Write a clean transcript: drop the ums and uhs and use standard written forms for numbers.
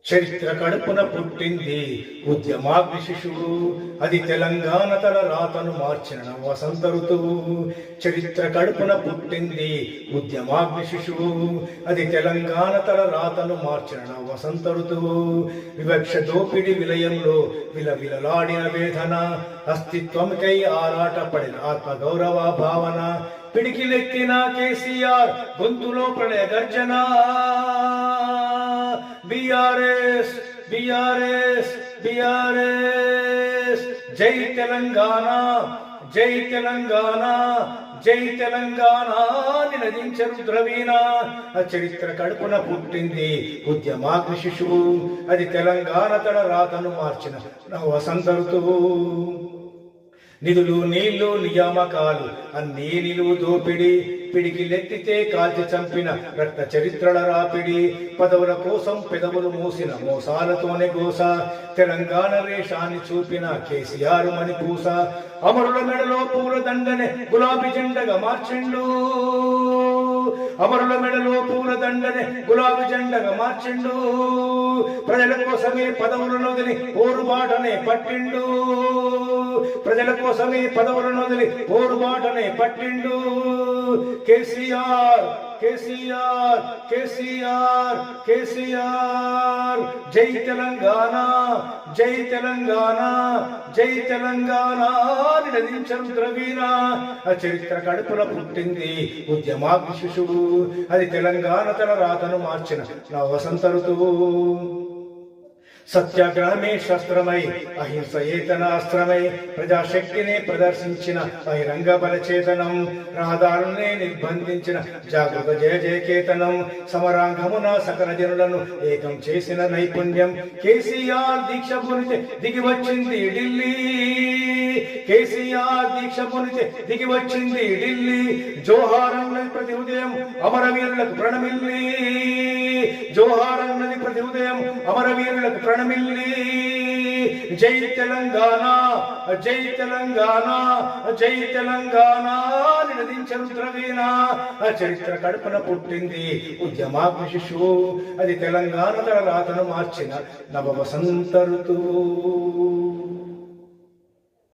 చరిత్ర కడుపున పుట్టింది ఉద్యమాగ్ని శిశువు, అది తెలంగాణ తల రాతను మార్చిన వసంత ఋతువు. చరిత్ర కడుపున పుట్టింది ఉద్యమాగ్ని శిశువు, అది తెలంగాణ తల రాతను మార్చిన వసంత ఋతువు. వివక్ష దోపిడి విలయంలో విలవిలలాడిన వేదన, అస్తిత్వంకై ఆరాట పడిన ఆత్మగౌరవ భావన. పిడికిలెత్తిన కేసీఆర్ గొంతులో ప్రళయ గర్జన. బిఆర్ఎస్ బిఆర్ఎస్ బిఆర్ఎస్ జై తెలంగాణ, జై తెలంగాణ, జై తెలంగాణ నినదించ రుద్రవీణ. చరిత్ర కడుపున పుట్టింది ఉద్యమాగ్ని శిశువు, అది తెలంగాణ తల రాతను మార్చిన వసంత ఋతువు. నిధులు నీళ్లు నియామకాలు అన్నీ నిలువు దోపిడి, పిడికిలెత్తితే కాల్చి చంపిన రక్త చరిత్రల రాపిడి. పదవుల కోసం పెదవులు మూసిన మోసాలతోనే గోస, తెలంగాణ రేషాన్ని చూపిన కేసీఆర్ మణిపూస. అమరుల మెడలో పూల దండనే గులాబీ జెండగా మార్చిండు, అమరుల మెడలో పూల దండనే గులాబీ జెండగా మార్చిండు. ప్రజల కోసమే పదవులను వదిలి పోరుబాటనే పట్టిండు, ప్రజల కోసమే పదవులను వదిలి పోరుబాటనే పట్టిండు. కేసీఆర్ కేసీఆర్ కేసీఆర్ కేసీఆర్ జై తెలంగాణ, జై తెలంగాణ, జై తెలంగాణ నినదించ రుద్రవీణ. చరిత్ర కడుపున పుట్టింది ఉద్యమాగ్ని శిశువు, అది తెలంగాణ తల రాతను మార్చిన వసంత ఋతువు. సత్యాగ్రహమే శస్త్రమై అహింస ఏతనాస్త్రమై ప్రజాశక్తిని ప్రదర్శించిన బహిరంగ బలచేతనం. రహదారుల్ని నిర్బంధించిన జాగృత జయ జయకేతనం. సమరాంగమున సకల జనులను ఏకం చేసిన నైపుణ్యం. కేసీఆర్ దీక్ష పూనితే దిగి వచ్చింది ఢిల్లీ, కేసీఆర్ దీక్ష పూనితే దిగి వచ్చింది ఢిల్లీ. జోహార్ అన్నది ప్రతి ఉదయం అమరవీరులకు ప్రణమిల్లి, జోహార్ అన్నది ప్రతి ఉదయం అమరవీరులకు ప్రణమిల్లి. జై తెలంగాణ, జై తెలంగాణ, జై తెలంగాణ నినదించ రుద్రవీణ. చరిత్ర కడుపున పుట్టింది ఉద్యమాగ్ని శిశువు, అది తెలంగాణ తల రాతను మార్చిన నవ వసంత ఋతువు.